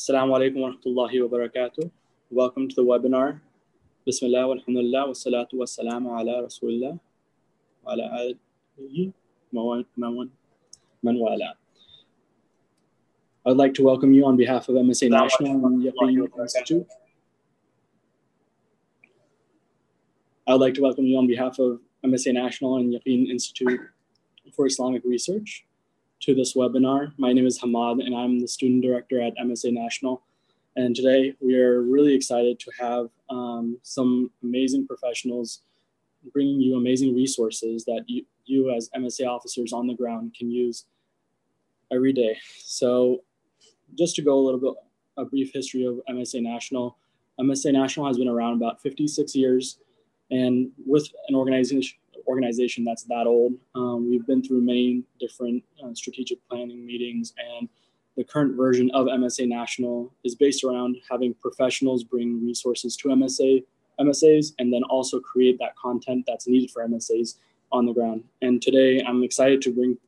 Assalamu alaikum wa rahmatullahi wa barakatuh. Welcome to the webinar. Bismillah walhamdulillah wa salatu wa salamu ala rasulillah wa ala alihi man wala. I'd like to welcome you on behalf of Msa National and Yaqeen Institute. I would like to welcome you on behalf of Msa National and Yaqeen Institute for Islamic Research to this webinar. My name is Hamad and I'm the student director at Msa National. And today we are really excited to have some amazing professionals bringing you amazing resources that you as MSA officers on the ground can use every day. So just to go a little bit, a brief history of Msa National. Msa National has been around about 56 years. And with an organization that's that old, we've been through many different strategic planning meetings, and the current version of Msa National is based around having professionals bring resources to MSAs and then also create that content that's needed for MSAs on the ground. And today I'm excited to bring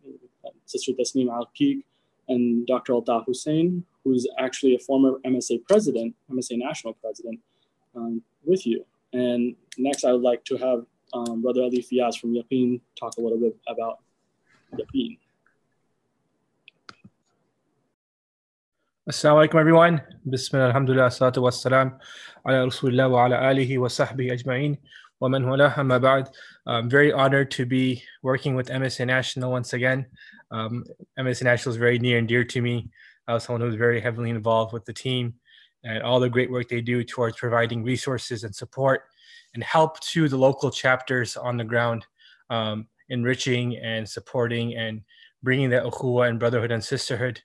Sister Tasneem Al-Qiq and Dr. Altaf Hussain, who's actually a former MSA president, Msa National president, with you. And next I would like to have Brother Ali Fiaz from Yaqeen talk a little bit about Yaqeen. Assalamu alaikum everyone. Bismillah, alhamdulillah, salatu wassalam ala rasulillah wa ala alihi wa sahbihi ajma'in wa man wala amma ba'd. I'm very honored to be working with Msa National once again. Msa National is very near and dear to me. I was someone who's very heavily involved with the team and all the great work they do towards providing resources and support and help to the local chapters on the ground, enriching and supporting and bringing the ukhuwah and brotherhood and sisterhood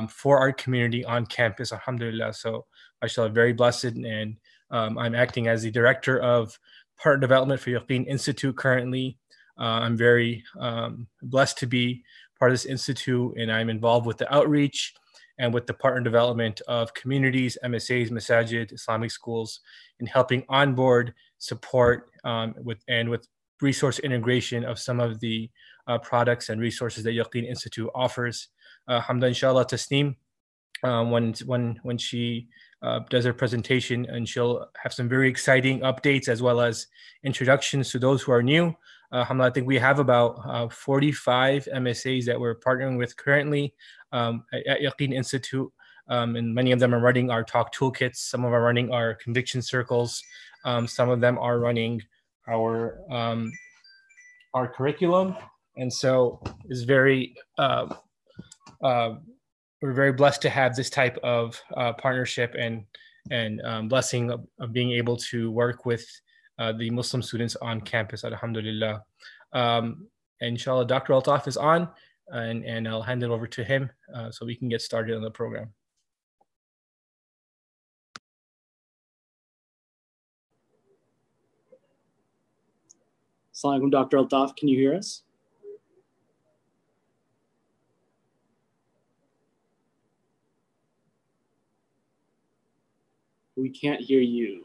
for our community on campus, alhamdulillah. So mashallah, very blessed, and I'm acting as the director of partner development for Yaqeen Institute currently. I'm very blessed to be part of this institute, and I'm involved with the outreach and with the partner development of communities, MSAs, masajid, Islamic schools, in helping onboard, support, with resource integration of some of the products and resources that Yaqeen Institute offers. Hamdan inshallah Tasneem, when she does her presentation, and she'll have some very exciting updates as well as introductions to those who are new. Alhamdulillah, I think we have about 45 MSAs that we're partnering with currently at Yaqeen Institute, and many of them are running our talk toolkits. Some of them are running our conviction circles. Some of them are running our curriculum, and so it's very we're very blessed to have this type of partnership and blessing of being able to work with the Muslim students on campus, alhamdulillah. Inshallah, Dr. Altaf is on, and I'll hand it over to him so we can get started on the program. Assalamu alaikum, Dr. Altaf, can you hear us? We can't hear you.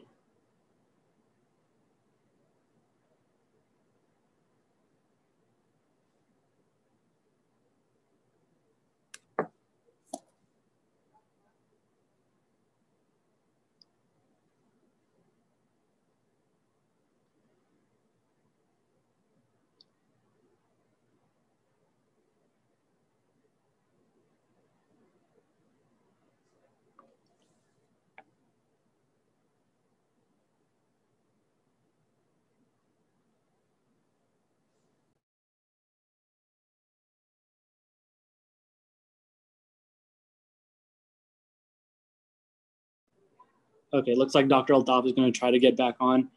Okay, looks like Dr. Altaf is going to try to get back on.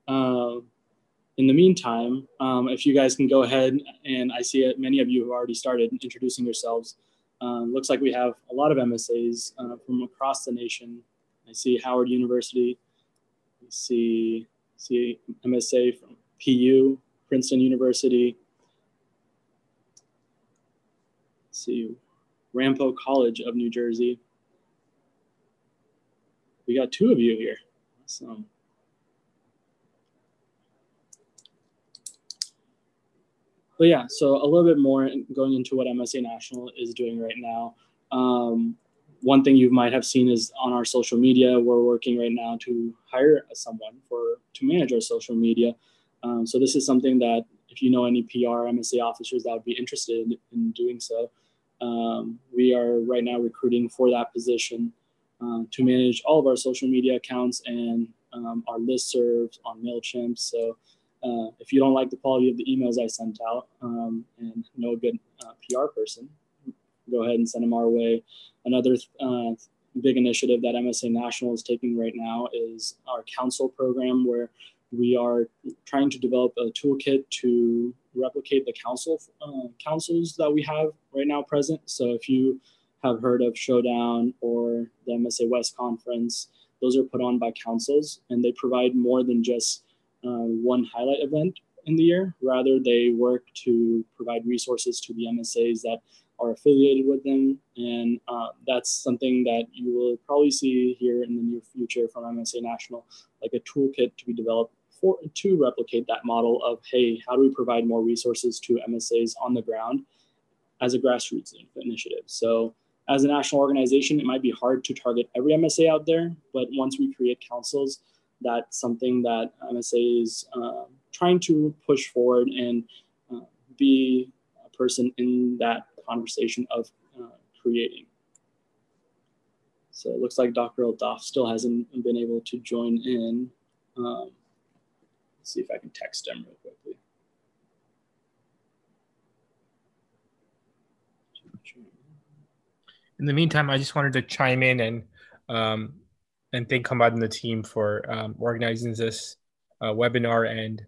In the meantime, if you guys can go ahead, and I see many of you have already started introducing yourselves. Looks like we have a lot of MSAs from across the nation. I see Howard University. I see MSA from PU, Princeton University. Let's see, Rampo College of New Jersey. We got two of you here. Awesome. But yeah, so a little bit more going into what Msa National is doing right now. one thing you might have seen is on our social media, we're working right now to hire someone to manage our social media. So this is something that if you know any PR, MSA officers that would be interested in doing so, we are right now recruiting for that position to manage all of our social media accounts and our listservs on MailChimp. So if you don't like the quality of the emails I sent out and know a good PR person, go ahead and send them our way. Another big initiative that MSA National is taking right now is our council program, where we are trying to develop a toolkit to replicate the councils that we have right now present. So if you have heard of Showdown or the MSA West Conference, those are put on by councils, and they provide more than just one highlight event in the year. Rather, they work to provide resources to the MSAs that are affiliated with them. And that's something that you will probably see here in the near future from MSA National, like a toolkit to be developed to replicate that model of, hey, how do we provide more resources to MSAs on the ground as a grassroots initiative? So as a national organization, it might be hard to target every MSA out there, but once we create councils, that's something that MSA is trying to push forward and be a person in that conversation of creating. So it looks like Dr. Altaf still hasn't been able to join in. Let's see if I can text him real quickly. In the meantime, I just wanted to chime in and thank Hamad and the team for organizing this webinar, and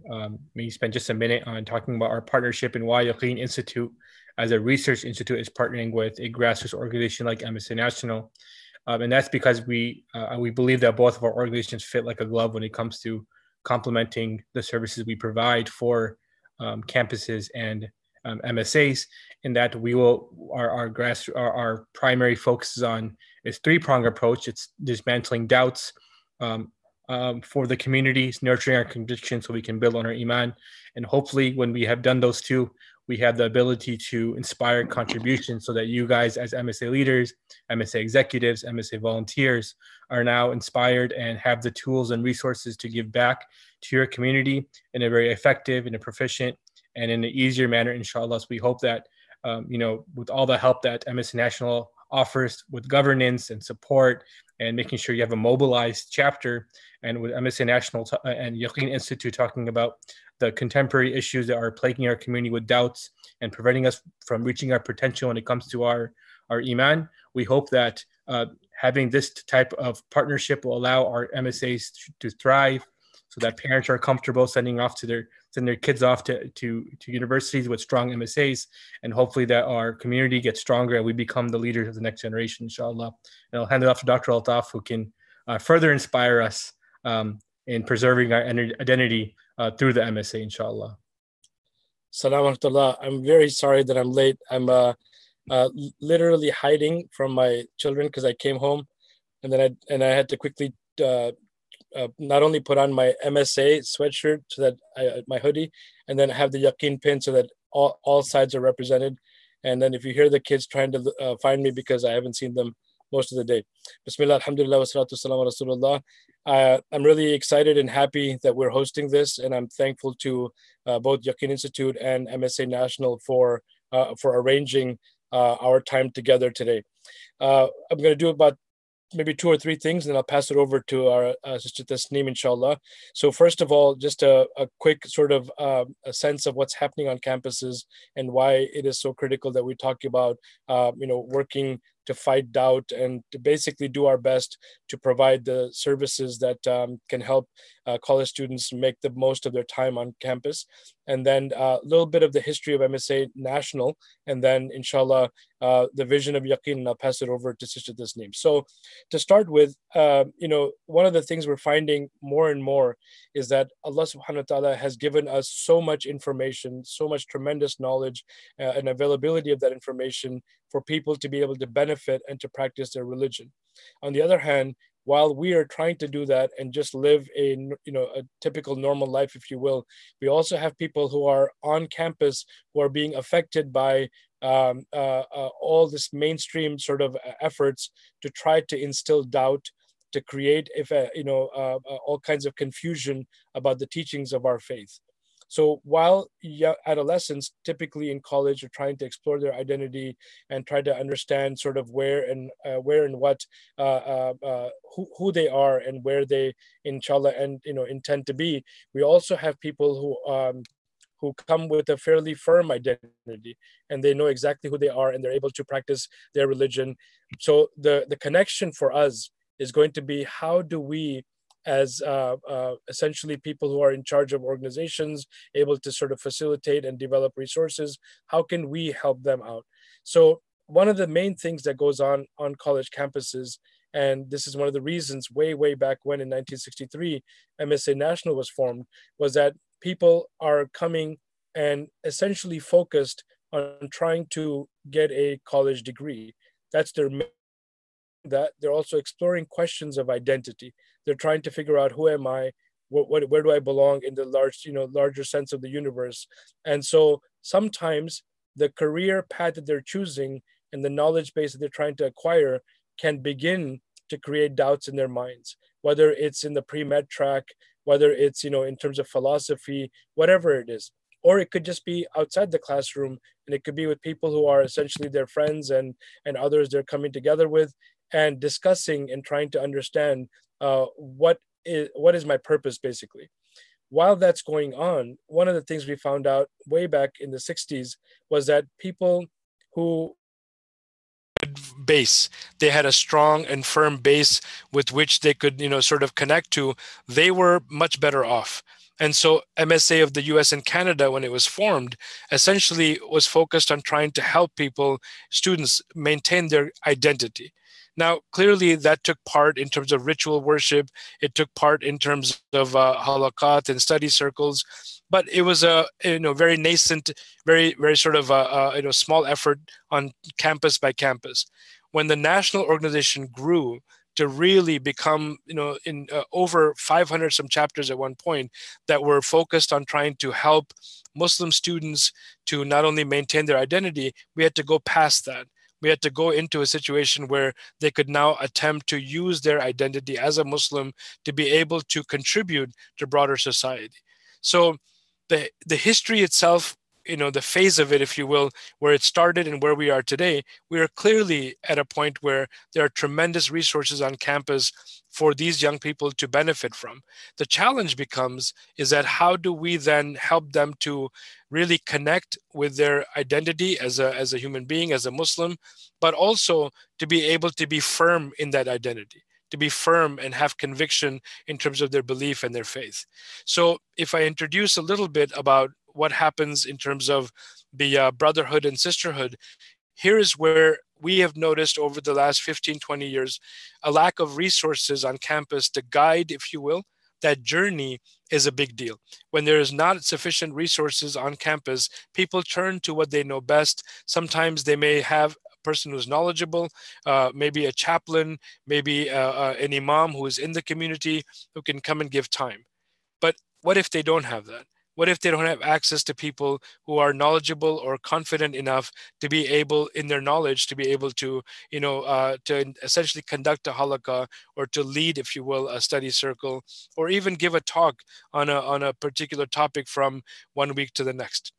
maybe spend just a minute on talking about our partnership and why Yaqeen Institute as a research institute is partnering with a grassroots organization like MSA National. And that's because we believe that both of our organizations fit like a glove when it comes to complementing the services we provide for campuses and MSAs, in that our primary focus is on is three-pronged approach. It's dismantling doubts for the communities, nurturing our convictions so we can build on our iman, and hopefully when we have done those two, we have the ability to inspire contributions so that you guys as MSA leaders, MSA executives, MSA volunteers are now inspired and have the tools and resources to give back to your community in a very effective and a proficient and in an easier manner, inshallah. So we hope that, with all the help that MSA National offers with governance and support and making sure you have a mobilized chapter, and with MSA National and Yaqeen Institute talking about the contemporary issues that are plaguing our community with doubts and preventing us from reaching our potential when it comes to our iman. We hope that having this type of partnership will allow our MSAs to thrive, so that parents are comfortable sending their kids off to universities with strong MSAs, and hopefully that our community gets stronger and we become the leaders of the next generation, inshallah. And I'll hand it off to Dr. Altaf, who can further inspire us in preserving our identity through the MSA, inshallah. Assalamu alaikum. I'm very sorry that I'm late. I'm literally hiding from my children because I came home, and then I had to quickly not only put on my MSA sweatshirt so that my hoodie, and then have the Yaqeen pin so that all sides are represented. And then if you hear the kids trying to find me because I haven't seen them most of the day. Bismillah, alhamdulillah, wa salatu wassalamu ala Rasulullah. I'm really excited and happy that we're hosting this, and I'm thankful to both Yaqeen Institute and MSA National for arranging our time together today. I'm going to do about maybe 2 or 3 things, and then I'll pass it over to our Sister Tasneem, inshallah. So first of all, just a quick sort of a sense of what's happening on campuses and why it is so critical that we talk about, working to fight doubt and to basically do our best to provide the services that can help college students make the most of their time on campus. And then a little bit of the history of MSA National, and then inshallah, the vision of Yaqeen, and I'll pass it over to Sister Tasneem. So to start with, one of the things we're finding more and more is that Allah subhanahu wa ta'ala has given us so much information, so much tremendous knowledge and availability of that information for people to be able to benefit and to practice their religion. On the other hand, while we are trying to do that and just live a typical normal life, if you will, we also have people who are on campus who are being affected by all this mainstream sort of efforts to try to instill doubt, to create, all kinds of confusion about the teachings of our faith. So while adolescents, typically in college, are trying to explore their identity and try to understand sort of where and what, who they are and where they, inshallah, and intend to be, we also have people who come with a fairly firm identity, and they know exactly who they are, and they're able to practice their religion. So the connection for us is going to be, how do we, as essentially people who are in charge of organizations, able to sort of facilitate and develop resources, how can we help them out? So one of the main things that goes on college campuses, and this is one of the reasons way back when in 1963 MSA National was formed, was that people are coming and essentially focused on trying to get a college degree. That's their main. That they're also exploring questions of identity. They're trying to figure out, who am I? Where do I belong in the larger sense of the universe? And so sometimes the career path that they're choosing and the knowledge base that they're trying to acquire can begin to create doubts in their minds, whether it's in the pre-med track, whether it's in terms of philosophy, whatever it is. Or it could just be outside the classroom, and it could be with people who are essentially their friends and others they're coming together with, and discussing and trying to understand what is my purpose, basically. While that's going on, one of the things we found out way back in the 60s was that people who base, they had a strong and firm base with which they could sort of connect to, they were much better off. And so MSA of the US and Canada, when it was formed, essentially was focused on trying to help students maintain their identity. Now, clearly that took part in terms of ritual worship. It took part in terms of halakat and study circles, but it was a very nascent, very sort of a small effort on campus by campus. When the national organization grew to really become, in over 500 some chapters at one point that were focused on trying to help Muslim students to not only maintain their identity, we had to go past that. We had to go into a situation where they could now attempt to use their identity as a Muslim to be able to contribute to broader society. So the history itself, the phase of it, if you will, where it started and where we are today, we are clearly at a point where there are tremendous resources on campus for these young people to benefit from. The challenge becomes is that how do we then help them to really connect with their identity as a human being, as a Muslim, but also to be able to be firm in that identity, to be firm and have conviction in terms of their belief and their faith. So if I introduce a little bit about what happens in terms of the Brotherhood and Sisterhood, here is where we have noticed over the last 15, 20 years, a lack of resources on campus to guide, if you will, that journey is a big deal. When there is not sufficient resources on campus, people turn to what they know best. Sometimes they may have a person who's knowledgeable, maybe a chaplain, maybe an imam who is in the community who can come and give time. But what if they don't have that? What if they don't have access to people who are knowledgeable or confident enough to be able, in their knowledge, to be able to, to essentially conduct a halaqah or to lead, if you will, a study circle, or even give a talk on a particular topic from one week to the next?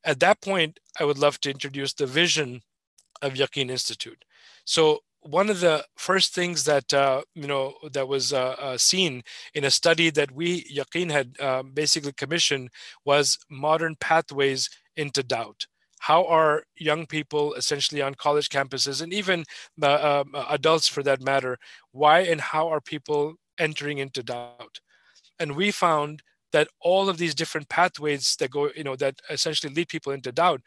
At that point, I would love to introduce the vision of Yaqeen Institute. So one of the first things that that was seen in a study that we, Yaqeen, had basically commissioned was modern pathways into doubt. How are young people essentially on college campuses, and even adults for that matter, why and how are people entering into doubt? And we found that all of these different pathways that go, that essentially lead people into doubt,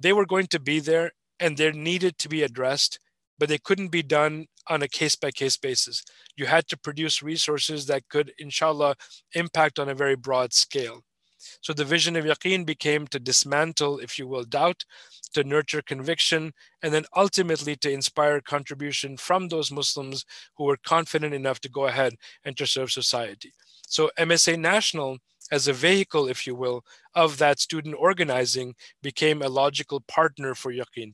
they were going to be there and they needed to be addressed, but they couldn't be done on a case-by-case basis. You had to produce resources that could, inshallah, impact on a very broad scale. So the vision of Yaqeen became to dismantle, if you will, doubt, to nurture conviction, and then ultimately to inspire contribution from those Muslims who were confident enough to go ahead and to serve society. So MSA National, as a vehicle, if you will, of that student organizing, became a logical partner for Yaqeen.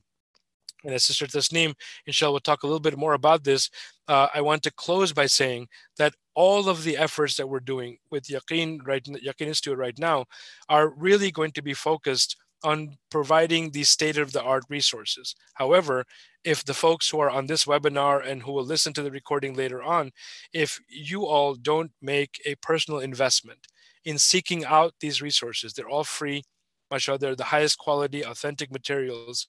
And as Sister Tasneem, inshallah, we'll talk a little bit more about this. I want to close by saying that all of the efforts that we're doing with Yaqeen Institute right now are really going to be focused on providing these state-of-the-art resources. However, if the folks who are on this webinar and who will listen to the recording later on, if you all don't make a personal investment in seeking out these resources, they're all free. MashaAllah, they're the highest quality, authentic materials.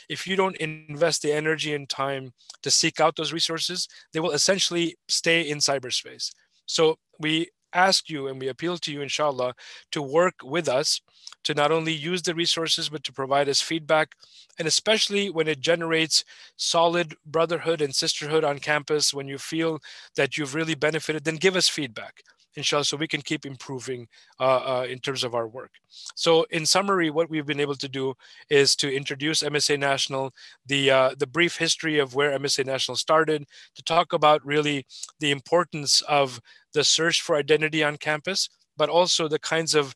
If you don't invest the energy and time to seek out those resources, they will essentially stay in cyberspace. So we ask you and we appeal to you, inshallah, to work with us to not only use the resources, but to provide us feedback. And especially when it generates solid brotherhood and sisterhood on campus, when you feel that you've really benefited, then give us feedback, inshallah, so we can keep improving in terms of our work. So in summary, what we've been able to do is to introduce MSA National, the brief history of where MSA National started, to talk about really the importance of the search for identity on campus, but also the kinds of,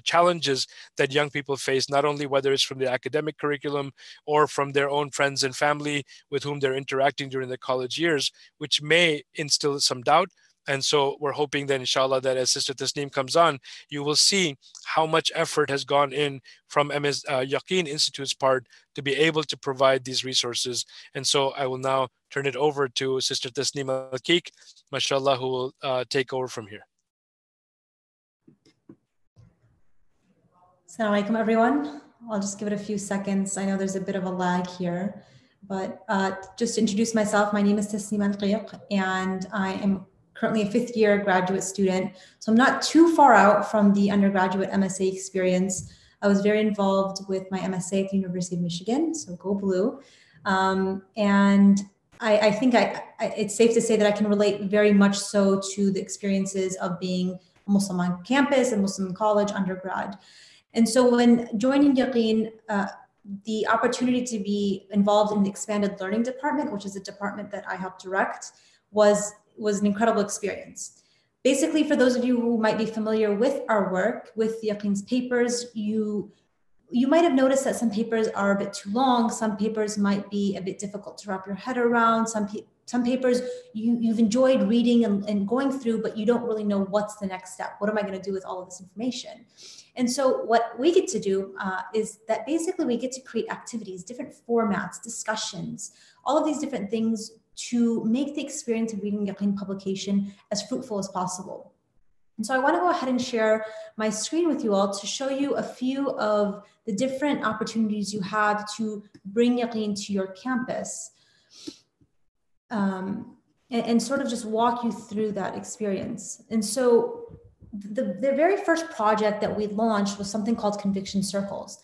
challenges that young people face, not only whether it's from the academic curriculum or from their own friends and family with whom they're interacting during their college years, which may instill some doubt. And so we're hoping that, inshallah, that as Sister Tasneem comes on, you will see how much effort has gone in from Yaqeen Institute's part to be able to provide these resources. And so I will now turn it over to Sister Tasneem Al-Keek, mashallah, who will take over from here. Assalamu alaikum, everyone. I'll just give it a few seconds. I know there's a bit of a lag here, but just to introduce myself, my name is Tasneem Al-Keek, and I am currently a fifth year graduate student. So I'm not too far out from the undergraduate MSA experience. I was very involved with my MSA at the University of Michigan, so go blue. And I think it's safe to say that I can relate very much so to the experiences of being a Muslim on campus and Muslim college undergrad. And so when joining Yaqeen, the opportunity to be involved in the expanded learning department, which is a department that I helped direct, was an incredible experience. Basically, for those of you who might be familiar with our work, with Yaqeen's papers, you might have noticed that some papers are a bit too long. Some papers might be a bit difficult to wrap your head around. Some papers you've enjoyed reading and going through, but you don't really know what's the next step. What am I going to do with all of this information? And so what we get to do is that basically we get to create activities, different formats, discussions, all of these different things to make the experience of reading Yaqeen publication as fruitful as possible. And so I want to go ahead and share my screen with you all to show you a few of the different opportunities you have to bring Yaqeen to your campus, and sort of just walk you through that experience. And so the very first project that we launched was something called Conviction Circles.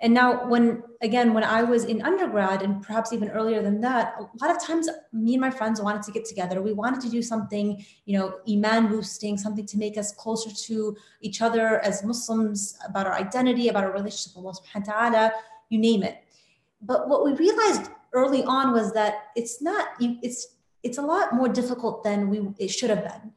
And now when I was in undergrad, and perhaps even earlier than that, a lot of times me and my friends wanted to get together. We wanted to do something, iman boosting, something to make us closer to each other as Muslims, about our identity, about our relationship with Allah subhanahu wa ta'ala, you name it. But what we realized early on was that it's a lot more difficult than it should have been.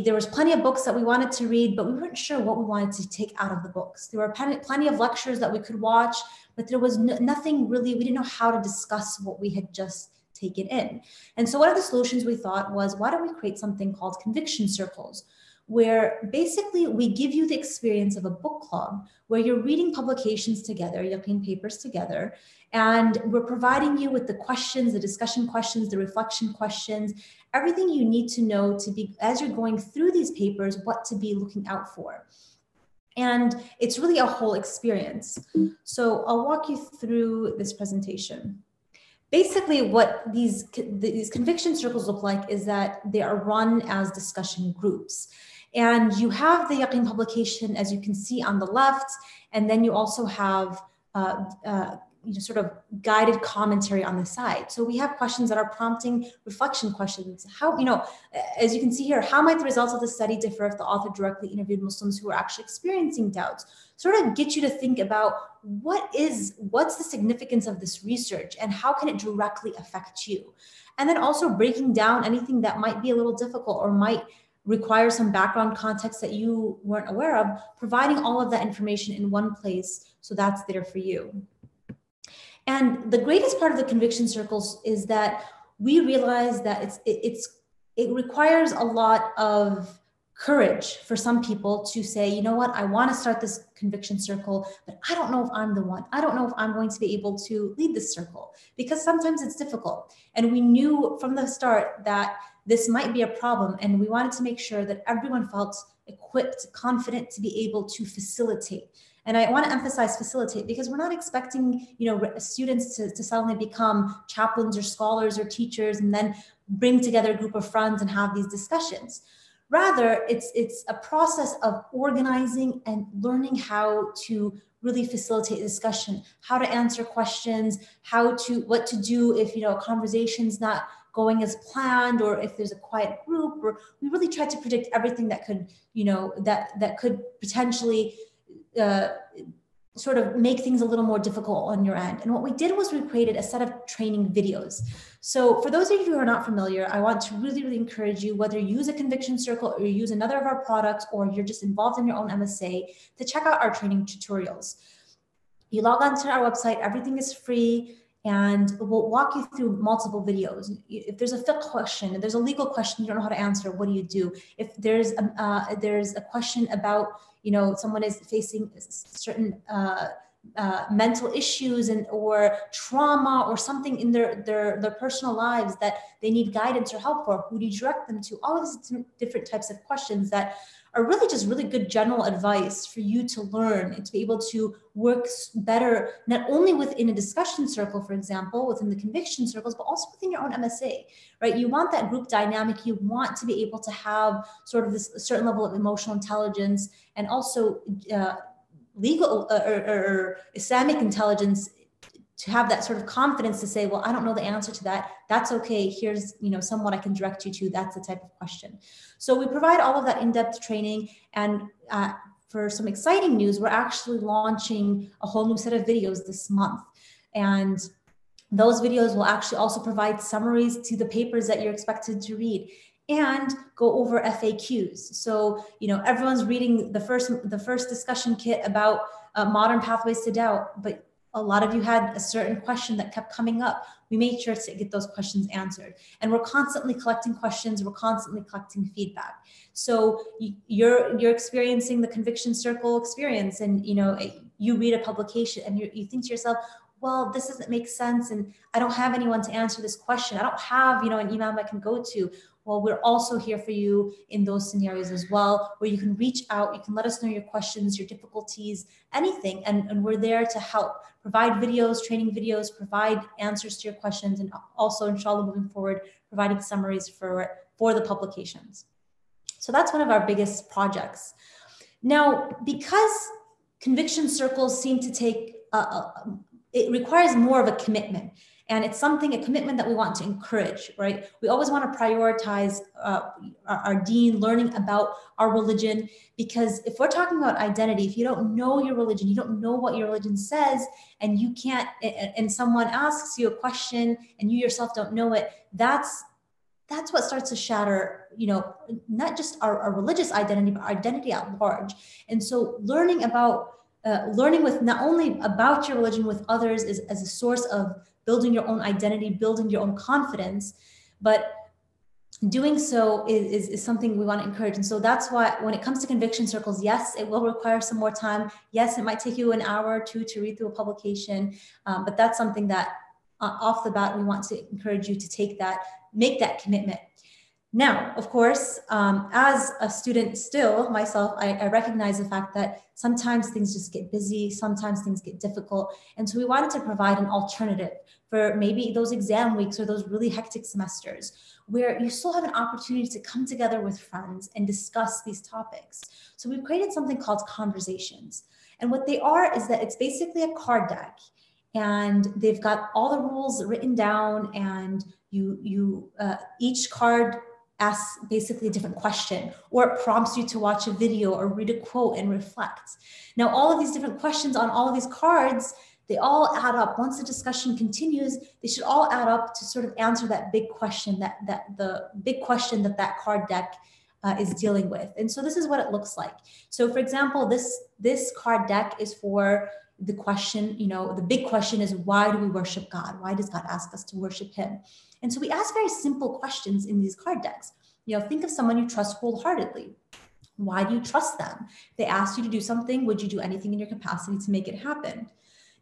There was plenty of books that we wanted to read, but we weren't sure what we wanted to take out of the books. There were plenty of lectures that we could watch, but there was nothing really, we didn't know how to discuss what we had just taken in. And so one of the solutions we thought was, why don't we create something called Conviction Circles, where basically we give you the experience of a book club where you're reading publications together, Yaqeen papers together, and we're providing you with the questions, the discussion questions, the reflection questions, everything you need to know to be, as you're going through these papers, what to be looking out for. And it's really a whole experience. So I'll walk you through this presentation. Basically, what these conviction circles look like is that they are run as discussion groups. And you have the Yaqeen publication, as you can see on the left, and then you also have sort of guided commentary on the side. So we have questions that are prompting reflection questions. How, as you can see here, how might the results of the study differ if the author directly interviewed Muslims who are actually experiencing doubts? Sort of get you to think about what's the significance of this research and how can it directly affect you? And then also breaking down anything that might be a little difficult or might require some background context that you weren't aware of, providing all of that information in one place so that's there for you. And the greatest part of the conviction circles is that we realize that it requires a lot of courage for some people to say, you know what, I want to start this conviction circle, but I don't know if I'm the one. I don't know if I'm going to be able to lead this circle, because sometimes it's difficult. And we knew from the start that this might be a problem, and we wanted to make sure that everyone felt equipped, confident to be able to facilitate. And I want to emphasize facilitate, because we're not expecting, students to suddenly become chaplains or scholars or teachers and then bring together a group of friends and have these discussions. Rather, it's a process of organizing and learning how to really facilitate discussion, how to answer questions, what to do if a conversation's not going as planned, or if there's a quiet group. Or we really tried to predict everything that could, that could potentially sort of make things a little more difficult on your end. And what we did was we created a set of training videos. So for those of you who are not familiar, I want to really, really encourage you, whether you use a conviction circle or you use another of our products, or you're just involved in your own MSA, to check out our training tutorials. You log on to our website, everything is free, and we'll walk you through multiple videos. If there's a fiqh question, if there's a legal question you don't know how to answer, what do you do? If there's a question about, someone is facing certain mental issues or trauma or something in their personal lives that they need guidance or help for, who do you direct them to? All of these different types of questions that are really just really good general advice for you to learn and to be able to work better, not only within a discussion circle, for example, within the conviction circles, but also within your own MSA, right? You want that group dynamic. You want to be able to have sort of this certain level of emotional intelligence, and also legal or Islamic intelligence, to have that sort of confidence to say, well, I don't know the answer to that. That's okay. Here's, someone I can direct you to. That's the type of question. So we provide all of that in-depth training. And for some exciting news, we're actually launching a whole new set of videos this month. And those videos will actually also provide summaries to the papers that you're expected to read, and go over FAQs. So, everyone's reading the first discussion kit about modern pathways to doubt, but a lot of you had a certain question that kept coming up. We made sure to get those questions answered. And we're constantly collecting questions. We're constantly collecting feedback. So you're experiencing the conviction circle experience, and you read a publication and you think to yourself, well, this doesn't make sense, and I don't have anyone to answer this question. I don't have, an imam I can go to. Well, we're also here for you in those scenarios as well, where you can reach out, you can let us know your questions, your difficulties, anything, and we're there to help. Provide videos, training videos, provide answers to your questions, and also, inshallah, moving forward, providing summaries for the publications. So that's one of our biggest projects. Now, because conviction circles seem to take, it requires more of a commitment. And it's a commitment that we want to encourage, right? We always want to prioritize our deen, learning about our religion, because if we're talking about identity, if you don't know your religion, you don't know what your religion says, and you can't, and someone asks you a question and you yourself don't know it, that's what starts to shatter, not just our religious identity, but our identity at large. And so learning with not only about your religion with others is as a source of building your own identity, building your own confidence, but doing so is something we want to encourage. And so that's why when it comes to conviction circles, yes, it will require some more time. Yes, it might take you an hour or two to read through a publication, but that's something that off the bat, we want to encourage you to make that commitment. Now, of course, as a student still, myself, I recognize the fact that sometimes things just get busy, sometimes things get difficult. And so we wanted to provide an alternative for maybe those exam weeks or those really hectic semesters where you still have an opportunity to come together with friends and discuss these topics. So we've created something called conversations. And what they are is that it's basically a card deck. and they've got all the rules written down, and each card asks basically a different question, or it prompts you to watch a video or read a quote and reflect. Now, all of these different questions on all of these cards, they all add up. Once the discussion continues, they should all add up to sort of answer that big question, that card deck is dealing with. And so this is what it looks like. So for example, this card deck is for the question, the big question is, why do we worship God? Why does God ask us to worship him? And so we ask very simple questions in these card decks. Think of someone you trust wholeheartedly. Why do you trust them? They asked you to do something. Would you do anything in your capacity to make it happen?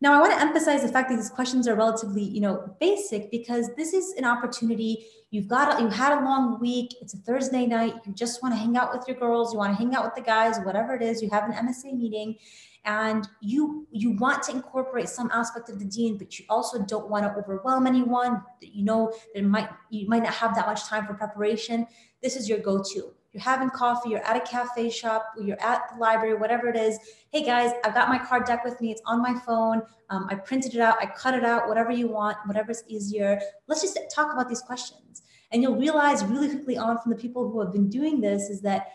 Now, I want to emphasize the fact that these questions are relatively, basic, because this is an opportunity. You had a long week. It's a Thursday night. You just want to hang out with your girls. You want to hang out with the guys, whatever it is. You have an MSA meeting, and you want to incorporate some aspect of the deen, but you also don't want to overwhelm anyone. You might not have that much time for preparation. This is your go-to. You're having coffee, you're at a cafe shop, you're at the library, whatever it is. Hey guys, I've got my card deck with me. It's on my phone. I printed it out. I cut it out, whatever you want, whatever's easier. Let's just talk about these questions. And you'll realize really quickly on from the people who have been doing this is that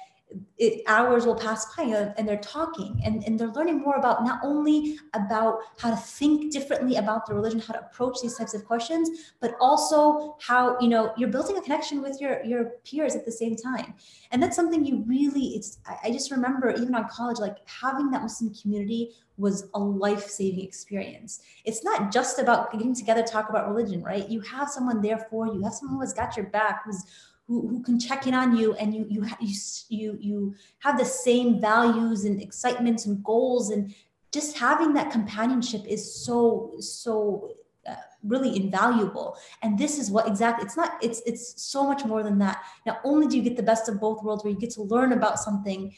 hours will pass by and they're talking and they're learning more about not only about how to think differently about the religion, how to approach these types of questions, but also how, you're building a connection with your peers at the same time. And that's something I just remember even on college, like having that Muslim community was a life-saving experience. It's not just about getting together to talk about religion, right? You have someone there for you. You have someone who has got your back, who can check in on you, and you have the same values and excitements and goals, and just having that companionship is so really invaluable. And this is what exactly, it's so much more than that. Not only do you get the best of both worlds, where you get to learn about something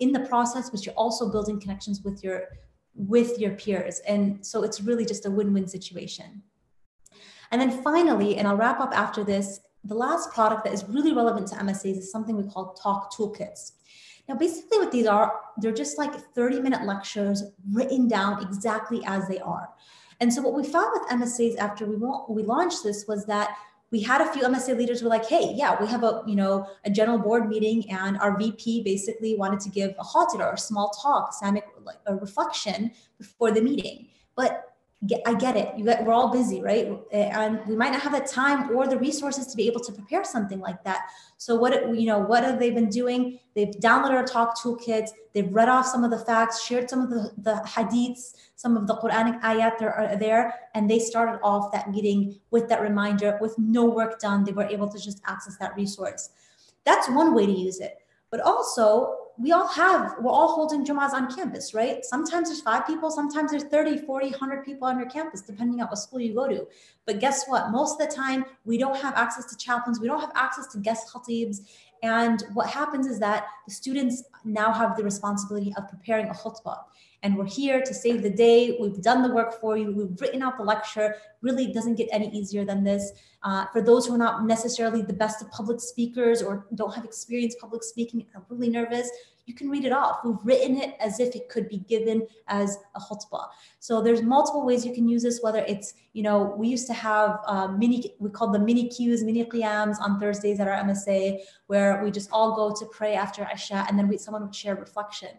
in the process, but you're also building connections with your peers. And so it's really just a win-win situation. And then finally, and I'll wrap up after this, the last product that is really relevant to MSAs is something we call talk toolkits. Now, basically what these are, they're just like 30-minute lectures written down exactly as they are. And so what we found with MSAs after we launched this was that we had a few MSA leaders who were like, hey, yeah, we have a general board meeting, and our VP basically wanted to give a khatira or a small talk, Islamic reflection before the meeting. But I get it. We're all busy, right? And we might not have the time or the resources to be able to prepare something like that. So what have they been doing? They've downloaded our talk toolkits. They've read off some of the facts, shared some of the hadiths, some of the Quranic ayat that are there, and they started off that meeting with that reminder, with no work done. They were able to just access that resource. That's one way to use it. But also, we're all holding Jum'ahs on campus, right? Sometimes there's 5 people, sometimes there's 30, 40, 100 people on your campus, depending on what school you go to. But guess what? Most of the time, we don't have access to chaplains. We don't have access to guest khatibs. And what happens is that the students now have the responsibility of preparing a khutbah. And we're here to save the day. We've done the work for you. We've written out the lecture. Really doesn't get any easier than this. For those who are not necessarily the best of public speakers or don't have experience public speaking and are really nervous, you can read it off. We've written it as if it could be given as a khutbah. So there's multiple ways you can use this, whether it's, we used to have we called them mini Qs, mini qiyams on Thursdays at our MSA, where we just all go to pray after Isha, and then someone would share reflection.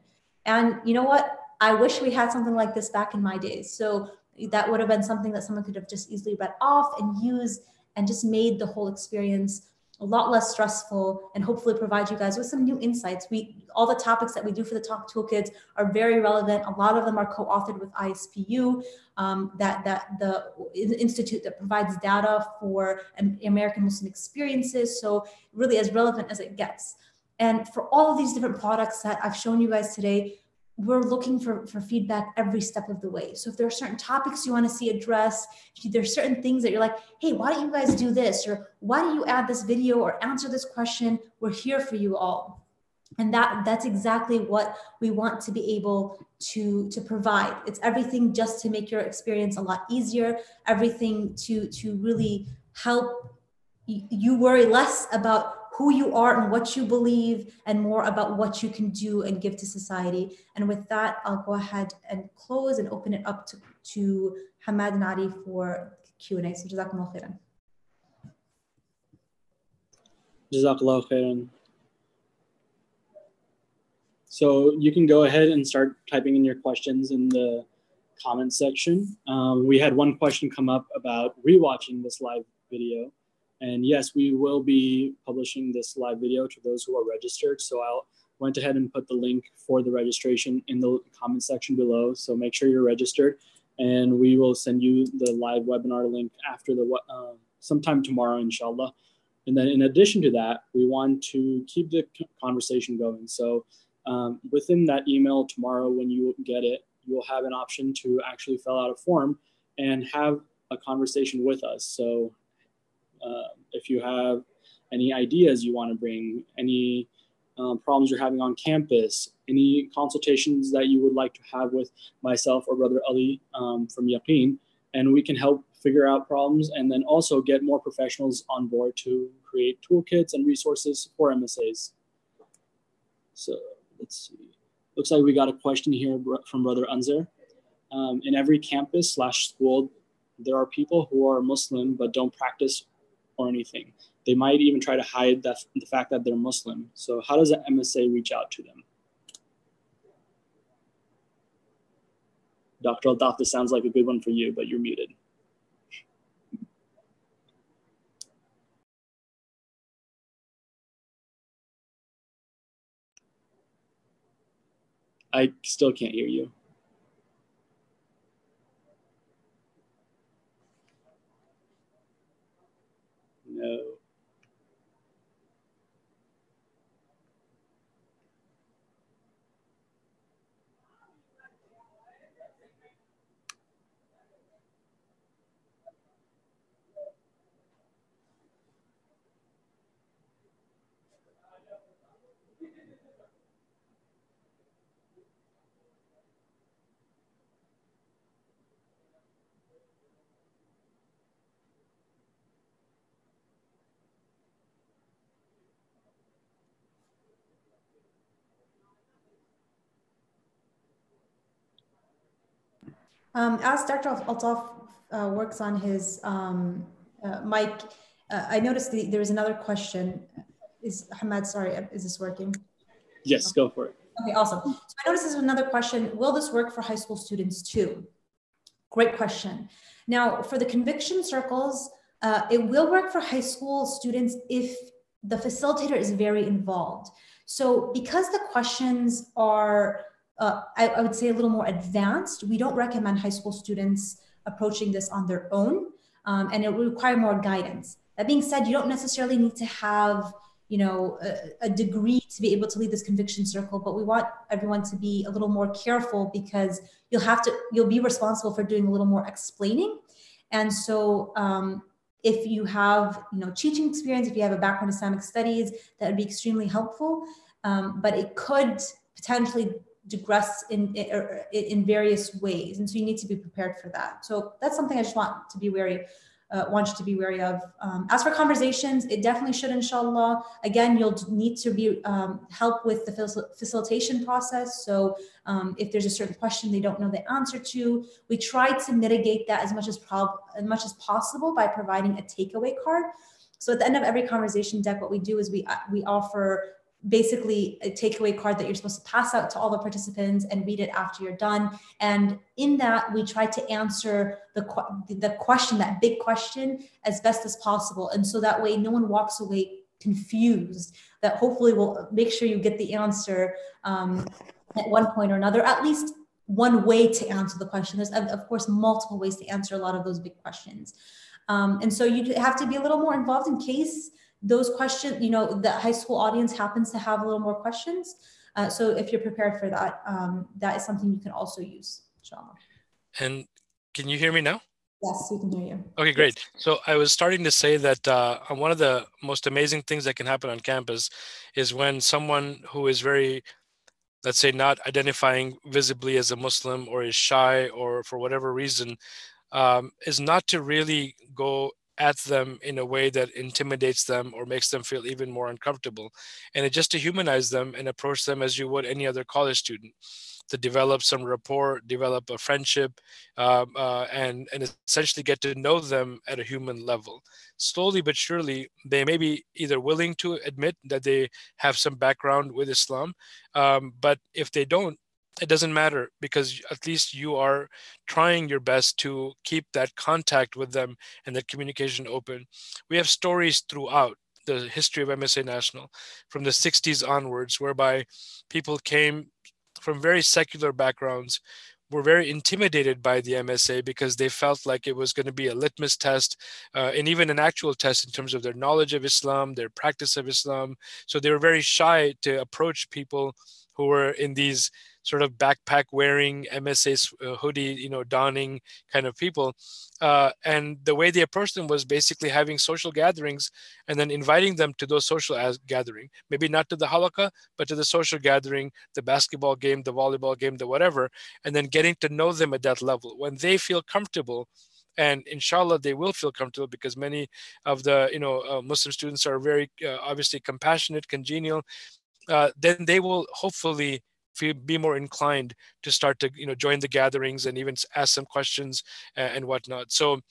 And you know what? I wish we had something like this back in my days. So that would have been something that someone could have just easily read off and used, and just made the whole experience a lot less stressful, and hopefully provide you guys with some new insights. All the topics that we do for the Talk Toolkits are very relevant. A lot of them are co-authored with ISPU, the institute that provides data for American Muslim experiences. So really as relevant as it gets. And for all of these different products that I've shown you guys today, we're looking for feedback every step of the way. So if there are certain topics you want to see addressed, if there's certain things that you're like, hey, why don't you guys do this? Or why don't you add this video or answer this question? We're here for you all. And that's exactly what we want to be able to provide. It's everything just to make your experience a lot easier, everything to really help you worry less about who you are and what you believe, and more about what you can do and give to society. And with that, I'll go ahead and close and open it up to to Hamad and Adi for Q&A. So Jazakumullah khairan. Jazakallah khairan. So you can go ahead and start typing in your questions in the comment section. We had one question come up about rewatching this live video. And yes, we will be publishing this live video to those who are registered. So I went ahead and put the link for the registration in the comment section below. So make sure you're registered, and we will send you the live webinar link after the sometime tomorrow, inshallah. And then in addition to that, we want to keep the conversation going. So within that email tomorrow, when you get it, you'll have an option to actually fill out a form and have a conversation with us. So if you have any ideas you want to bring, any problems you're having on campus, any consultations that you would like to have with myself or Brother Ali from Yaqeen, and we can help figure out problems and then also get more professionals on board to create toolkits and resources for MSAs. So let's see. Looks like we got a question here from Brother Anzar. In every campus/school, there are people who are Muslim but don't practice or anything. They might even try to hide the fact that they're Muslim. So how does an MSA reach out to them? Dr. Altaf, this sounds like a good one for you, but you're muted. I still can't hear you. No. As Dr. Altaf works on his mic, I noticed there is another question. Is Hamad, sorry, is this working? Yes, go for it. Okay, awesome. So I noticed there's another question. Will this work for high school students too? Great question. Now, for the conviction circles, it will work for high school students if the facilitator is very involved. So because the questions are, I would say, a little more advanced, we don't recommend high school students approaching this on their own, and it will require more guidance. That being said, you don't necessarily need to have a degree to be able to lead this conviction circle, but we want everyone to be a little more careful because you'll be responsible for doing a little more explaining. And so if you have teaching experience, if you have a background in Islamic studies, that would be extremely helpful. But it could potentially digress in various ways, and so you need to be prepared for that. So that's something I just want you to be wary of. As for conversations, it definitely should, inshallah. Again, you'll need to be help with the facilitation process. So if there's a certain question they don't know the answer to, we try to mitigate that as much as possible by providing a takeaway card. So at the end of every conversation deck, what we do is we offer basically a takeaway card that you're supposed to pass out to all the participants and read it after you're done. And in that, we try to answer the question, that big question, as best as possible. And so that way, no one walks away confused, that hopefully will make sure you get the answer at one point or another, at least one way to answer the question. There's, of course, multiple ways to answer a lot of those big questions. And so you have to be a little more involved in case those questions, the high school audience happens to have a little more questions. So if you're prepared for that, that is something you can also use, inshallah. And can you hear me now? Yes, we can hear you. Okay, great. So I was starting to say that one of the most amazing things that can happen on campus is when someone who is very, let's say, not identifying visibly as a Muslim or is shy or for whatever reason, is not to really go at them in a way that intimidates them or makes them feel even more uncomfortable. And it's just to humanize them and approach them as you would any other college student. to develop some rapport, develop a friendship, and essentially get to know them at a human level. Slowly but surely, they may be either willing to admit that they have some background with Islam, but if they don't, it doesn't matter, because at least you are trying your best to keep that contact with them and that communication open. We have stories throughout the history of MSA National from the 60s onwards, whereby people came from very secular backgrounds, were very intimidated by the MSA because they felt like it was going to be a litmus test, and even an actual test in terms of their knowledge of Islam, their practice of Islam. So they were very shy to approach people who were in these sort of backpack wearing, MSA hoodie, donning kind of people. And the way they approached them was basically having social gatherings and then inviting them to those social gathering, maybe not to the halaqah, but to the social gathering, the basketball game, the volleyball game, the whatever, and then getting to know them at that level. When they feel comfortable, and inshallah they will feel comfortable, because many of the Muslim students are very obviously compassionate, congenial, then they will hopefully be more inclined to start to join the gatherings and even ask some questions and whatnot. So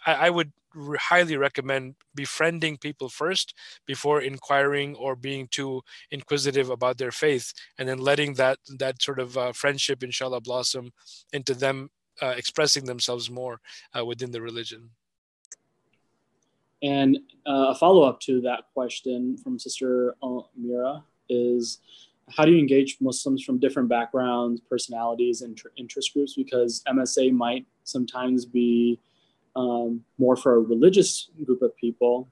I would highly recommend befriending people first before inquiring or being too inquisitive about their faith, and then letting that sort of friendship inshallah blossom into them expressing themselves more within the religion. And a follow-up to that question from Sister Mira is, how do you engage Muslims from different backgrounds, personalities, and interest groups? Because MSA might sometimes be more for a religious group of people,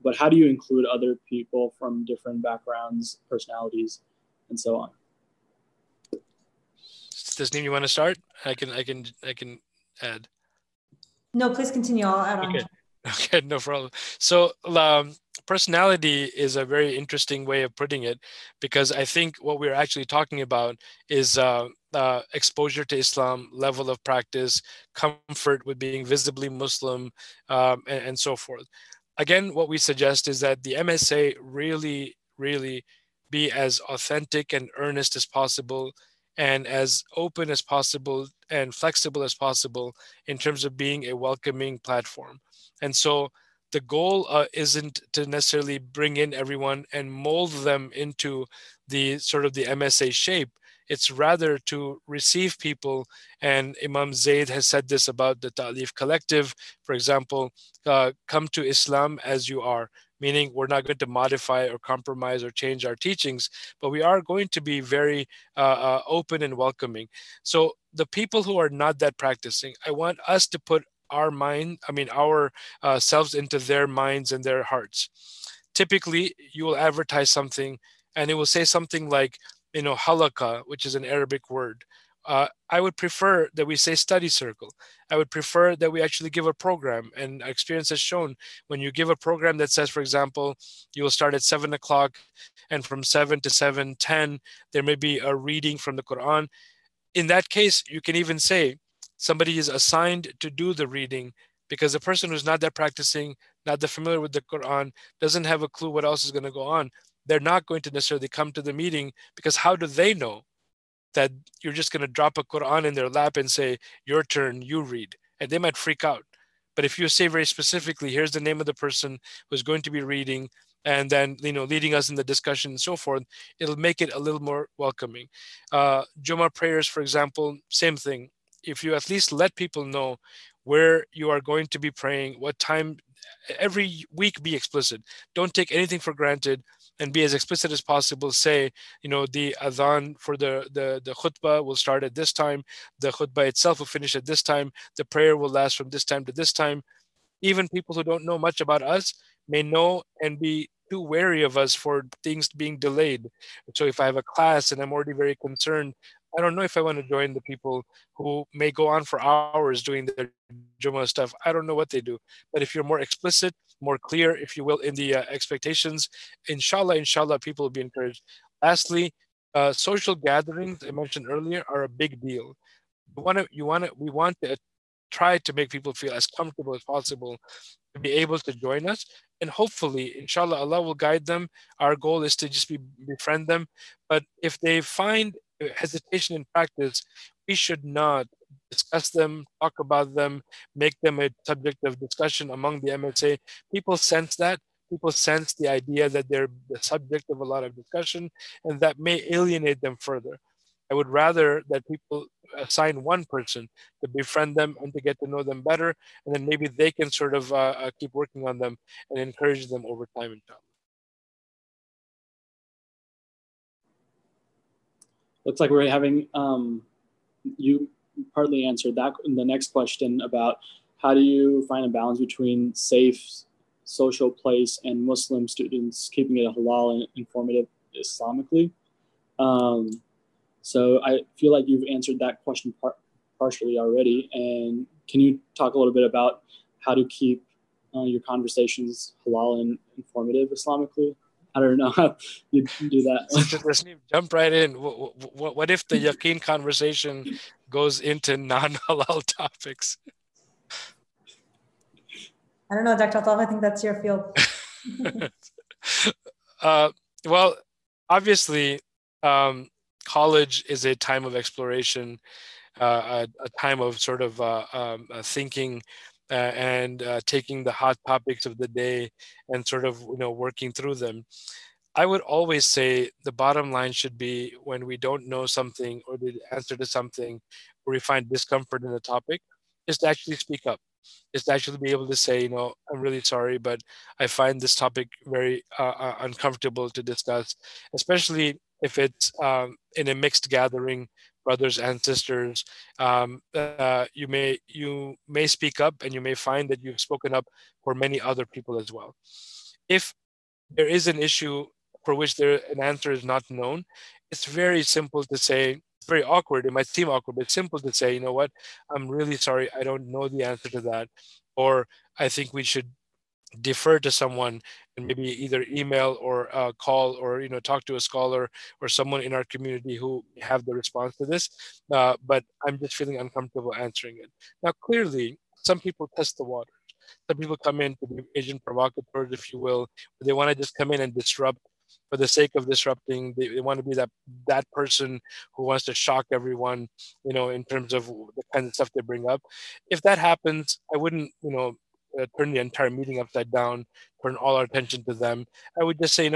but how do you include other people from different backgrounds, personalities, and so on? Tasneem, you want to start? I can add. No, please continue. I'll add on. Okay, no problem. So personality is a very interesting way of putting it, because I think what we're actually talking about is exposure to Islam, level of practice, comfort with being visibly Muslim, and so forth. Again, what we suggest is that the MSA really, really be as authentic and earnest as possible, and as open as possible and flexible as possible in terms of being a welcoming platform. And so the goal isn't to necessarily bring in everyone and mold them into the sort of the MSA shape. It's rather to receive people. And Imam Zaid has said this about the Ta'lif Collective, for example, come to Islam as you are, meaning we're not going to modify or compromise or change our teachings, but we are going to be very open and welcoming. So the people who are not that practicing, I want us to put our selves into their minds and their hearts. Typically, you will advertise something and it will say something like, halaqah, which is an Arabic word. I would prefer that we say study circle. I would prefer that we actually give a program. And experience has shown, when you give a program that says, for example, you will start at 7 o'clock and from 7 to 7:10, there may be a reading from the Quran. In that case, you can even say somebody is assigned to do the reading, because the person who's not that practicing, not that familiar with the Quran, doesn't have a clue what else is going to go on. They're not going to necessarily come to the meeting, because how do they know that you're just going to drop a Quran in their lap and say, your turn, you read? And they might freak out. But if you say very specifically, here's the name of the person who's going to be reading, and then leading us in the discussion and so forth, it'll make it a little more welcoming. Jummah prayers, for example, same thing. If you at least let people know where you are going to be praying, what time, every week be explicit. Don't take anything for granted, and be as explicit as possible. Say, the adhan for the khutbah will start at this time. The khutbah itself will finish at this time. The prayer will last from this time to this time. Even people who don't know much about us may know and be too wary of us for things being delayed. So if I have a class and I'm already very concerned, I don't know if I want to join the people who may go on for hours doing their Jummah stuff. I don't know what they do. But if you're more explicit, more clear, if you will, in the expectations, inshallah, people will be encouraged. Lastly, social gatherings I mentioned earlier are a big deal. We want to try to make people feel as comfortable as possible to be able to join us. And hopefully, inshallah, Allah will guide them. Our goal is to just befriend them. But if they find hesitation in practice, we should not discuss them, talk about them, make them a subject of discussion among the MSA. People sense that. People sense the idea that they're the subject of a lot of discussion, and that may alienate them further. I would rather that people assign one person to befriend them and to get to know them better, and then maybe they can sort of keep working on them and encourage them over time, inshallah. Looks like we're having, you partly answered that in the next question about how do you find a balance between safe social place and Muslim students keeping it halal and informative Islamically. So I feel like you've answered that question partially already. And can you talk a little bit about how to keep your conversations halal and informative Islamically? I don't know how you do that. Just jump right in. What if the yaqeen conversation goes into non-halal topics? I don't know, Dr. Altaf, I think that's your field. Well, obviously, college is a time of exploration, a time of sort of thinking and taking the hot topics of the day and sort of working through them. I would always say the bottom line should be when we don't know something or the answer to something or we find discomfort in the topic, just actually speak up. Just actually be able to say, I'm really sorry, but I find this topic very uncomfortable to discuss, especially if it's in a mixed gathering, brothers and sisters. You may speak up, and you may find that you've spoken up for many other people as well. If there is an issue for which an answer is not known, it's very simple to say. It's very awkward. It might seem awkward, but it's simple to say, you know what, I'm really sorry, I don't know the answer to that. Or I think we should defer to someone and maybe either email or call or talk to a scholar or someone in our community who have the response to this. But I'm just feeling uncomfortable answering it. Now, clearly, some people test the water. Some people come in to be agent provocateurs, if you will. They want to just come in and disrupt for the sake of disrupting. They want to be that person who wants to shock everyone, in terms of the kind of stuff they bring up. If that happens, I wouldn't, turn the entire meeting upside down, turn all our attention to them. I would just say,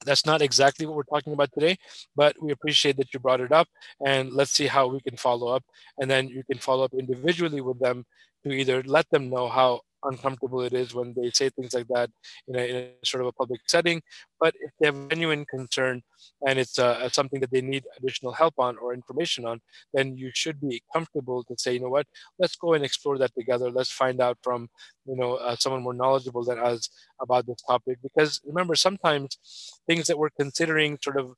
that's not exactly what we're talking about today, but we appreciate that you brought it up, and let's see how we can follow up. And then you can follow up individually with them to either let them know how uncomfortable it is when they say things like that in a sort of a public setting. But if they have genuine concern and it's something that they need additional help on or information on, then you should be comfortable to say, what, let's go and explore that together. Let's find out from someone more knowledgeable than us about this topic. Because remember, sometimes things that we're considering sort of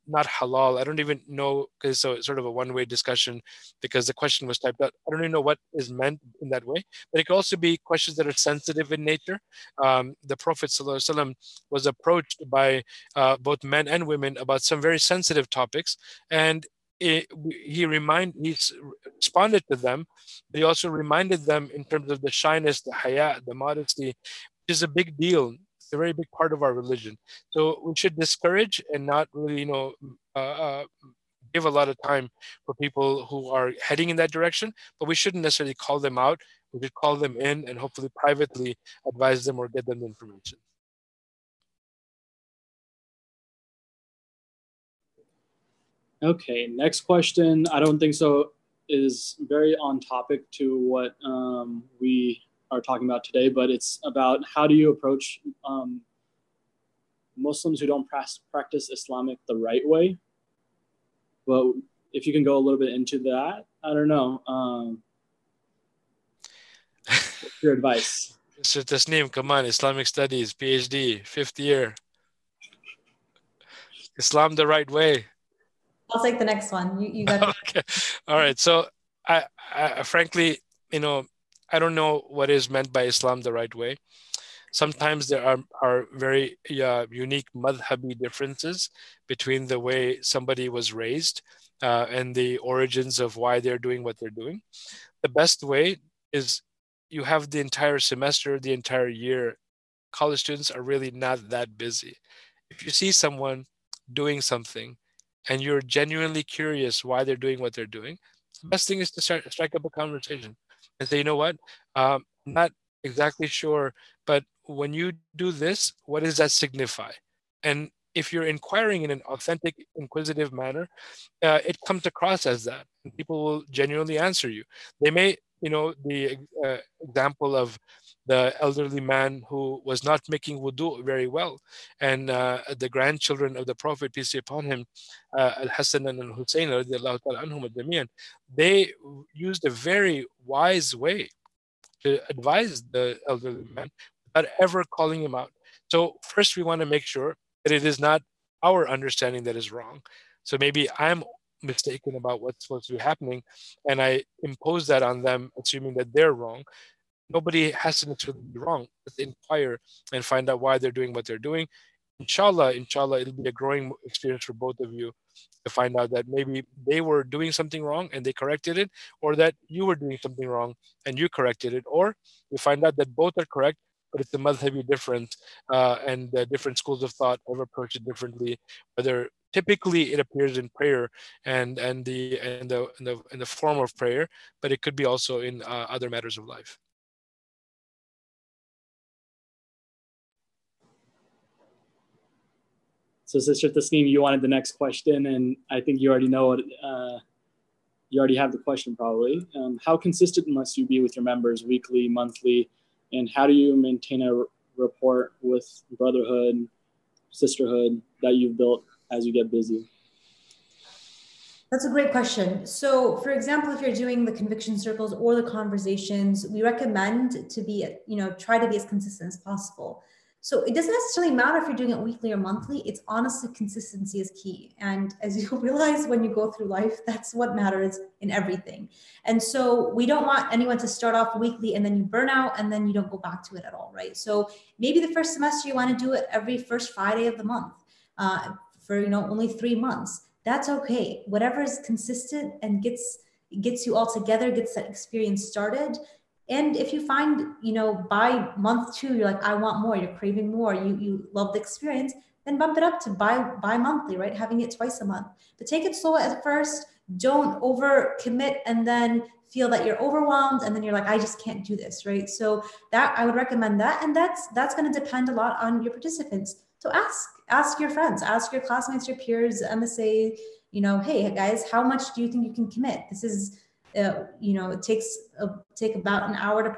not halal, I don't even know, because so it's sort of a one-way discussion because the question was typed out. I don't even know what is meant in that way, but it could also be questions that are sensitive in nature. The Prophet ﷺ was approached by both men and women about some very sensitive topics, and he responded to them, but he also reminded them in terms of the shyness, the haya, the modesty, which is a big deal. It's a very big part of our religion. So we should discourage and not really, give a lot of time for people who are heading in that direction, but we shouldn't necessarily call them out. We should call them in and hopefully privately advise them or get them the information. Okay, next question. I don't think so is very on topic to what we are talking about today, but it's about how do you approach Muslims who don't practice Islamic the right way. But if you can go a little bit into that, I don't know. What's your advice? Mr. Tasneem, come on, Islamic Studies, PhD, 5th year. Islam the right way. I'll take the next one. You got the- Okay. All right. So I frankly, I don't know what is meant by Islam the right way. Sometimes there are very unique madhabi differences between the way somebody was raised and the origins of why they're doing what they're doing. The best way is you have the entire semester, the entire year. College students are really not that busy. If you see someone doing something and you're genuinely curious why they're doing what they're doing, the best thing is to strike up a conversation and say, you know what, I'm not exactly sure, but when you do this, what does that signify? And if you're inquiring in an authentic, inquisitive manner, it comes across as that. And people will genuinely answer you. They may, the example of the elderly man who was not making wudu very well, and the grandchildren of the Prophet, peace be upon him, Al-Hassan and Al-Hussein, they used a very wise way to advise the elderly man without ever calling him out. So first, we want to make sure that it is not our understanding that is wrong. So maybe I'm mistaken about what's supposed to be happening, and I impose that on them, assuming that they're wrong. Nobody has to necessarily be wrong. Let's inquire and find out why they're doing what they're doing. Inshallah, it'll be a growing experience for both of you to find out that maybe they were doing something wrong and they corrected it, or that you were doing something wrong and you corrected it, or you find out that both are correct, but it's a madhabi difference, and different schools of thought have approached it differently. Whether typically it appears in prayer and the form of prayer, but it could be also in other matters of life. So Sister Tasneem, you wanted the next question, and I think you already know it. You already have the question probably. How consistent must you be with your members, weekly, monthly, and how do you maintain a rapport with Brotherhood, Sisterhood that you've built as you get busy? That's a great question. So for example, if you're doing the conviction circles or the conversations, we recommend to be, try to be as consistent as possible. So it doesn't necessarily matter if you're doing it weekly or monthly. It's honestly, consistency is key. And as you realize when you go through life, that's what matters in everything. And so we don't want anyone to start off weekly and then you burn out and then you don't go back to it at all, right? So maybe the first semester you want to do it every first Friday of the month for only 3 months. That's okay. Whatever is consistent and gets you all together, gets that experience started. And if you find, by month 2, you're like, I want more, you're craving more, you love the experience, then bump it up to bi-monthly, right? Having it twice a month. But take it slow at first. Don't over commit and then feel that you're overwhelmed and then you're like, I just can't do this, right? So that I would recommend that. And that's going to depend a lot on your participants. So ask your friends, ask your classmates, your peers, MSA, hey guys, how much do you think you can commit? This is, it take about an hour to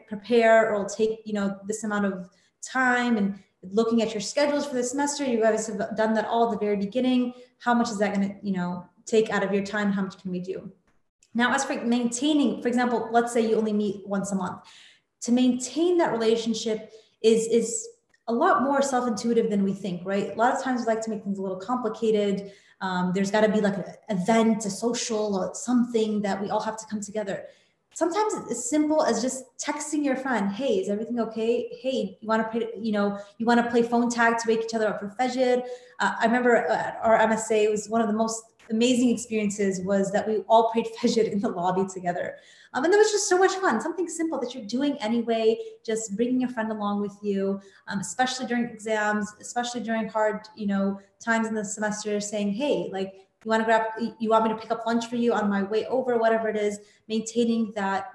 prepare, or it'll take, this amount of time, and looking at your schedules for the semester, you guys have done that all at the very beginning. How much is that going to, take out of your time? How much can we do? Now, as for maintaining, for example, let's say you only meet once a month. To maintain that relationship is a lot more self-intuitive than we think, right? A lot of times we like to make things a little complicated. There's got to be like an event, a social, or something that we all have to come together. Sometimes it's as simple as just texting your friend, hey, is everything okay? Hey, you want to play phone tag to wake each other up for Fajr? I remember at our MSA, it was one of the most amazing experiences was that we all prayed Fajr in the lobby together. And it was just so much fun. Something simple that you're doing anyway, just bringing a friend along with you, especially during exams, especially during hard, times in the semester, saying, hey, like, you want me to pick up lunch for you on my way over, whatever it is, maintaining that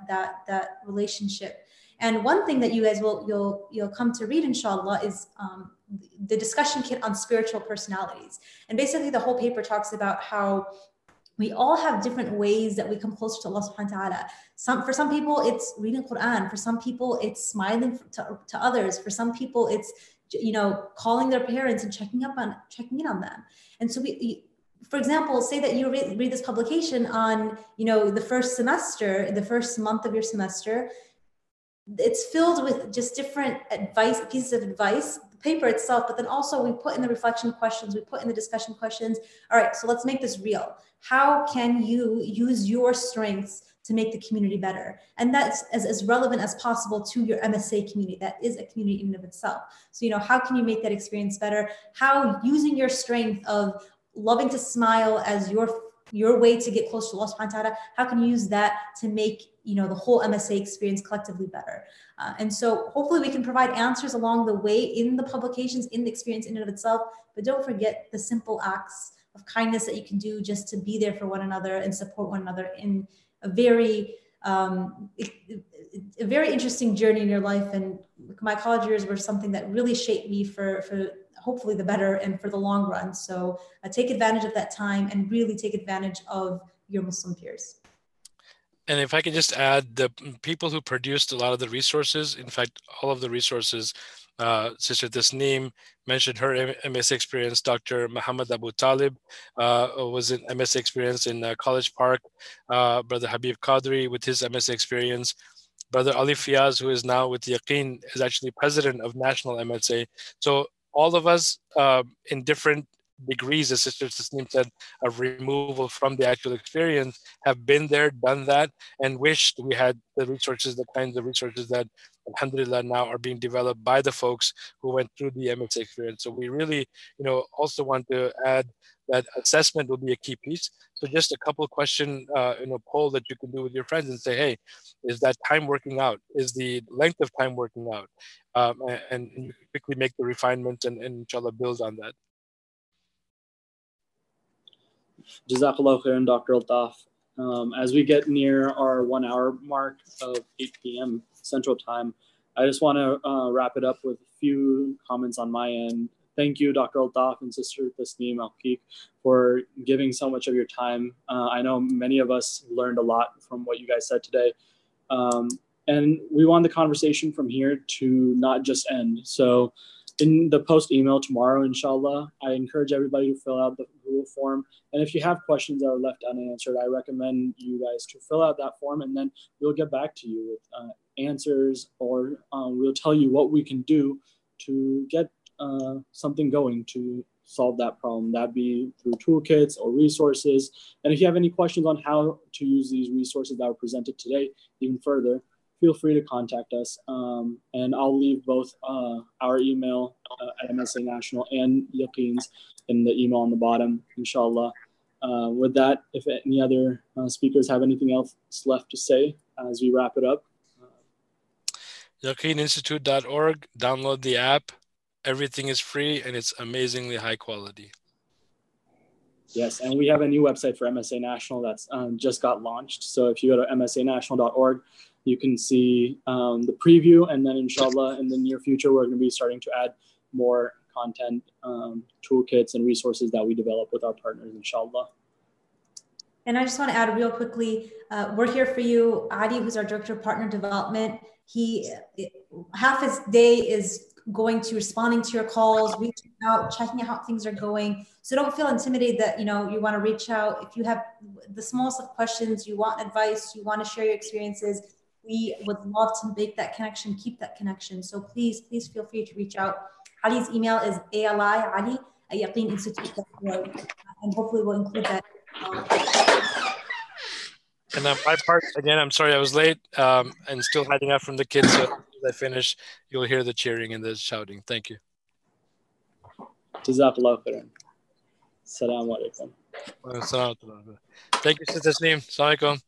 relationship. And one thing that you guys you'll come to read, inshallah, is the discussion kit on spiritual personalities. And basically the whole paper talks about how we all have different ways that we come closer to Allah subhanahu wa ta'ala. For some people, it's reading Quran. For some people, it's smiling to others. For some people, it's, calling their parents and checking in on them. And so for example, say that you read this publication on, the first semester, the first month of your semester. It's filled with just different pieces of advice, the paper itself, but then also we put in the reflection questions, we put in the discussion questions. All right, so let's make this real. How can you use your strengths to make the community better? And that's as relevant as possible to your MSA community. That is a community in and of itself. So, how can you make that experience better? How using your strength of loving to smile as your way to get close to Allah subhanahu wa ta'ala, how can you use that to make the whole MSA experience collectively better? And so hopefully we can provide answers along the way in the publications, in the experience in and of itself, but don't forget the simple acts kindness that you can do just to be there for one another and support one another in a very interesting journey in your life. And my college years were something that really shaped me for hopefully the better and for the long run. So take advantage of that time and really take advantage of your Muslim peers. And if I could just add, the people who produced a lot of the resources, in fact, all of the resources, Sister Tasneem mentioned her MSc experience. Dr. Muhammad Abu Talib was an MSc experience in College Park. Brother Habib Qadri with his MSc experience. Brother Ali Fiaz, who is now with Yaqeen, is actually president of National MSA. So all of us in different degrees, as Sister Tasneem said, of removal from the actual experience, have been there, done that, and wished we had the resources, the kinds of resources that, alhamdulillah, now are being developed by the folks who went through the MSA experience. So we really, also want to add that assessment will be a key piece. So just a couple of question, poll that you can do with your friends and say, hey, is that time working out? Is the length of time working out? And you quickly make the refinements and inshallah build on that. Jazakallah khairan, Dr. Altaf. As we get near our 1 hour mark of 8 p.m. Central Time, I just want to wrap it up with a few comments on my end. Thank you, Dr. Altaf and Sister Tasneem Al-Qiq, for giving so much of your time. I know many of us learned a lot from what you guys said today. And we want the conversation from here to not just end. So in the post email tomorrow, inshallah, I encourage everybody to fill out the Google form. And if you have questions that are left unanswered, I recommend you guys to fill out that form, and then we'll get back to you with answers, or we'll tell you what we can do to get something going to solve that problem. That'd be through toolkits or resources. And if you have any questions on how to use these resources that were presented today even further, feel free to contact us. And I'll leave both our email at Msa National and Yaqeen's in the email on the bottom, inshallah. With that, if any other speakers have anything else left to say as we wrap it up. YaqeenInstitute.org, download the app. Everything is free and it's amazingly high quality. Yes, and we have a new website for MSA National that's just got launched. So if you go to msanational.org, you can see the preview, and then inshallah in the near future, we're going to be starting to add more content, toolkits, and resources that we develop with our partners, inshallah. And I just want to add real quickly, we're here for you. Adi, who's our Director of Partner Development, half his day is going to responding to your calls, reaching out, checking out how things are going. So don't feel intimidated that, you want to reach out. If you have the smallest of questions, you want advice, you want to share your experiences, we would love to make that connection, keep that connection. So please feel free to reach out. Ali's email is ali@yaqeeninstitute.org, and hopefully we'll include that. And on my part, again, I'm sorry I was late and still hiding out from the kids. So as I finish, you'll hear the cheering and the shouting. Thank you. Jazakallah khairan. Assalamu alaikum. Thank you, Sister Tasneem. Assalamu alaikum.